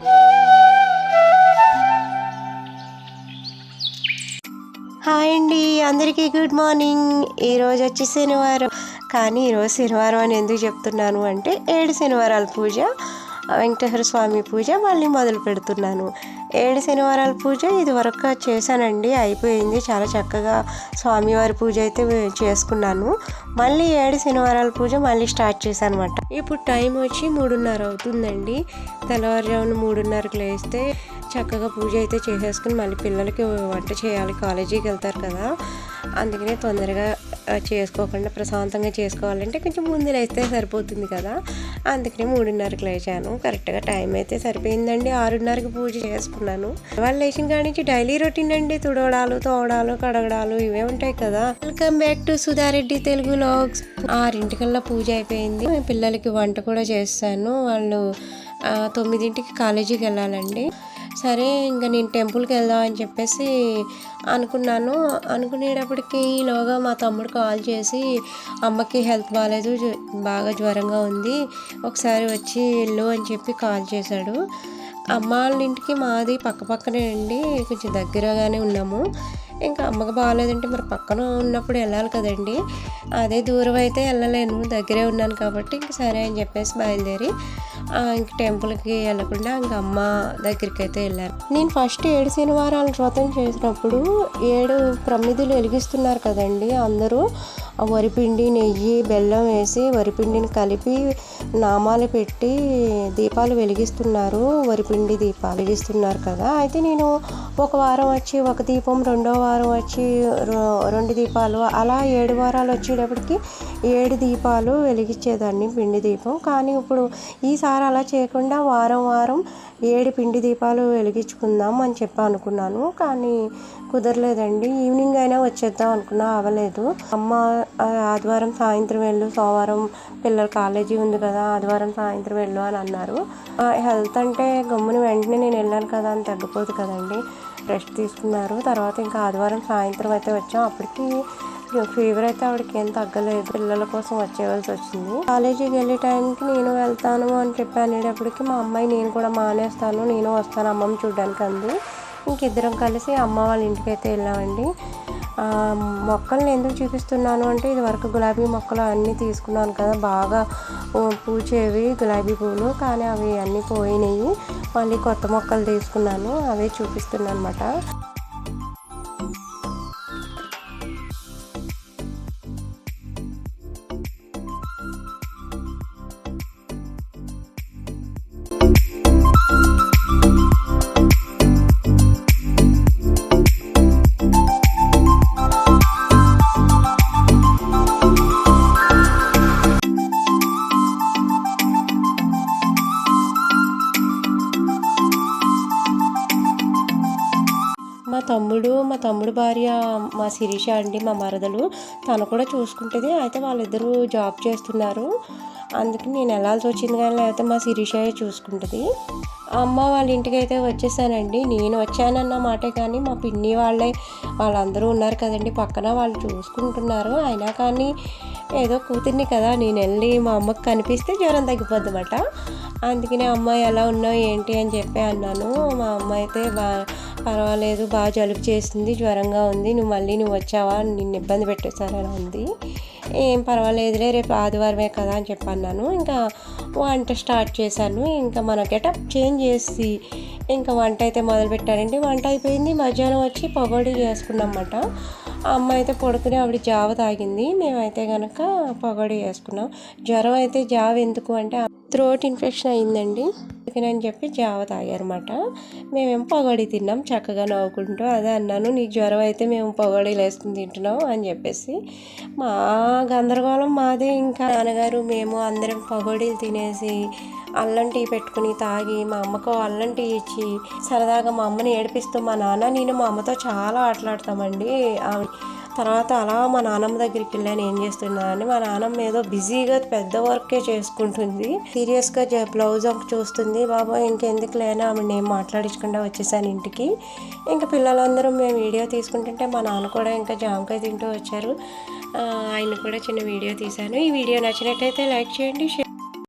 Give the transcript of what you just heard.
Hi అండి, అందరికీ good morning. ఈరోజు వచ్చి శనివారం. కానీ ఈరోజు శనివారం అని ఎందుకు చెప్తున్నాను అంటే 7 శనివారాల పూజ, వెంకటేశ్వర స్వామి పూజ మళ్ళీ మొదలు పెడుతున్నాను. 7 శనివారాల పూజ ఇది వరకు చేశానండి, అయిపోయింది. చాలా చక్కగా స్వామివారి పూజ అయితే చేసుకున్నాను. మళ్ళీ 7 శనివారాల పూజ మళ్ళీ స్టార్ట్ చేశాను అనమాట. ఇప్పుడు టైం వచ్చి 3:30 అవుతుందండి. తెల్లవారుజామున 3:30కి లేస్తే చక్కగా పూజ అయితే చేసేసుకుని మళ్ళీ పిల్లలకి వంట చేయాలి, కాలేజీకి వెళ్తారు కదా. అందుకనే తొందరగా చేసుకోకుండా ప్రశాంతంగా చేసుకోవాలంటే కొంచెం ముందు లేస్తే సరిపోతుంది కదా. అందుకనే 3:30కి లేచాను. కరెక్ట్గా టైం అయితే సరిపోయిందండి. 6:30కి పూజ చేసుకున్నాను. వాళ్ళు లేచిన కాడి నుంచి డైలీ రొటీన్ అండి, తుడవడాలు, తోవడాలు, కడగడాలు ఇవే ఉంటాయి కదా. Welcome back to Sudha Reddy Telugu vlogs. 6:00కల్లా పూజ అయిపోయింది. పిల్లలకి వంట కూడా చేస్తాను. వాళ్ళు 9ంటికి కాలేజీకి వెళ్ళాలండి. సరే ఇంకా నేను టెంపుల్కి వెళ్దాం అని చెప్పేసి అనుకున్నాను. అనుకునేటప్పటికి ఈలోగా మా తమ్ముడు కాల్ చేసి, అమ్మకి హెల్త్ బాగాలేదు, బాగా జ్వరంగా ఉంది, ఒకసారి వచ్చి వెళ్ళు అని చెప్పి కాల్ చేశాడు. అమ్మ వాళ్ళ ఇంటికి మాది పక్కనే అండి, కొంచెం దగ్గరగానే ఉన్నాము. ఇంకా అమ్మకి బాగాలేదంటే మరి పక్కన ఉన్నప్పుడు వెళ్ళాలి కదండి. అదే దూరం అయితే వెళ్ళలేను, దగ్గరే ఉన్నాను కాబట్టి ఇంక సరే అని చెప్పేసి బయలుదేరి ఇంక టెంపుల్కి వెళ్ళకుండా ఇంక అమ్మ దగ్గరికి అయితే వెళ్ళాను. నేను ఫస్ట్ 7 శనివారాల వ్రతం చేసినప్పుడు 7 ప్రమిదలు వెలిగిస్తున్నారు కదండి అందరూ. వరిపిండి, నెయ్యి, బెల్లం వేసి వరిపిండిని కలిపి నామాలు పెట్టి దీపాలు వెలిగిస్తున్నారు. వరిపిండి దీపాలు వెలిగిస్తున్నారు కదా. అయితే నేను ఒక వారం వచ్చి ఒక దీపం, రెండో వారం వచ్చి 2 దీపాలు, అలా 7 వారాలు వచ్చేటప్పటికి 7 దీపాలు వెలిగించేదాన్ని, పిండి దీపం. కానీ ఇప్పుడు ఈసారి అలా చేయకుండా వారం 7 పిండి దీపాలు వెలిగించుకుందాం అని చెప్పి అనుకున్నాను. కానీ కుదరలేదండి. ఈవినింగ్ అయినా వచ్చేద్దాం అనుకున్నా, అవ్వలేదు. అమ్మ ఆదివారం సాయంత్రం వెళ్ళు, సోమవారం పిల్లల కాలేజీ ఉంది కదా, ఆదివారం సాయంత్రం వెళ్ళు అని అన్నారు. హెల్త్ అంటే గమ్మున వెంటనే నేను వెళ్ళాను కదా అని తగ్గిపోదు కదండి. రెస్ట్ తీసుకున్నారు. తర్వాత ఇంకా ఆదివారం సాయంత్రం అయితే వచ్చాం. అప్పటికి ఫీవర్ అయితే ఆవిడకి ఏం తగ్గలేదు. పిల్లల కోసం వచ్చేవలసి వచ్చింది. కాలేజీకి వెళ్ళే టైంకి నేను వెళ్తాను అని చెప్పి అనేటప్పటికి మా అమ్మాయి నేను కూడా మానేస్తాను, నేను వస్తాను అమ్మమ్మ చూడడానికి అంది. ఇంకిద్దరం కలిసి అమ్మ వాళ్ళ ఇంటికి అయితే వెళ్ళామండి. మొక్కల్ని ఎందుకు చూపిస్తున్నాను అంటే, ఇది వరకు గులాబీ మొక్కలు అన్నీ తీసుకున్నాను కదా, బాగా పూచేవి గులాబీ పువ్వులు. కానీ అవి అన్నీ పోయినాయి. మళ్ళీ కొత్త మొక్కలు తీసుకున్నాను, అవే చూపిస్తున్నాను అనమాట. మా తమ్ముడు భార్య మా శిరీష అండి, మా మరదలు, తను కూడా చూసుకుంటుంది. అయితే వాళ్ళిద్దరూ జాబ్ చేస్తున్నారు, అందుకని నేను వెళ్ళాల్సి వచ్చింది. కానీ లేకపోతే మా శిరీషయే చూసుకుంటుంది. అమ్మ వాళ్ళ ఇంటికి అయితే వచ్చేసానండి. నేను వచ్చానన్న మాటే కానీ మా పిన్ని వాళ్ళందరూ ఉన్నారు కదండి పక్కన, వాళ్ళు చూసుకుంటున్నారు. అయినా కానీ ఏదో కూతుర్ని కదా, నేను వెళ్ళి మా అమ్మకి కనిపిస్తే జ్వరం తగ్గిపోద్దన్నమాట. అందుకనే అమ్మ ఎలా ఉన్నావు ఏంటి అని చెప్పి అన్నాను. మా అమ్మ అయితే పర్వాలేదు, బాగా జలుబు చేసింది, జ్వరంగా ఉంది, నువ్వు వచ్చావా, నిన్ను ఇబ్బంది పెట్టేశారని ఉంది. ఏం పర్వాలేదులే, రేపు ఆదివారమే కదా అని చెప్పి అన్నాను. ఇంకా వంట స్టార్ట్ చేశాను. ఇంకా మన గెటప్ చేంజ్ చేసి ఇంకా వంట అయితే మొదలుపెట్టానండి. వంట అయిపోయింది. మధ్యాహ్నం వచ్చి పకోడీ చేసుకున్నామన్నమాట. అమ్మ అయితే పడుకుని ఆవిడ జావ తాగింది, మేమైతే కనుక పకోడీ చేసుకున్నాం. జ్వరం అయితే జావ ఎందుకు అంటే థ్రోట్ ఇన్ఫెక్షన్ అయిందండి, అందుకని చెప్పి జావ తాగారన్నమాట. మేమేమో పకోడీ తిన్నాం చక్కగా నవ్వుకుంటూ. అదే అన్నాను, నీకు జ్వరం అయితే మేము పకోడీలు వేసుకుని తింటున్నాం అని చెప్పేసి. మా గందరగోళం మాదే. ఇంకా నాన్నగారు మేము అందరం పకోడీలు తినేసి అల్లం టీ పెట్టుకుని తాగి, మా అమ్మకు అల్లం టీ ఇచ్చి సరదాగా మా అమ్మని ఏడిపిస్తూ మా అమ్మతో చాలా ఆటలాడతామండి. తర్వాత అలా మా నాన్నమ్మ దగ్గరికి వెళ్ళాను, ఏం చేస్తున్నానని. మా నాన్నమ్మ ఏదో బిజీగా పెద్ద వర్కే చేసుకుంటుంది, సీరియస్గా బ్లౌజ్ చూస్తుంది. బాబా ఇంకెందుకు లేనా ఆమెను ఏం మాట్లాడించకుండా వచ్చేసాను ఇంటికి. ఇంకా పిల్లలందరూ మేము వీడియో తీసుకుంటుంటే మా నాన్న కూడా ఇంకా జామకాయ తింటూ వచ్చారు. ఆయన కూడా చిన్న వీడియో తీశాను. ఈ వీడియో నచ్చినట్టయితే లైక్ చేయండి.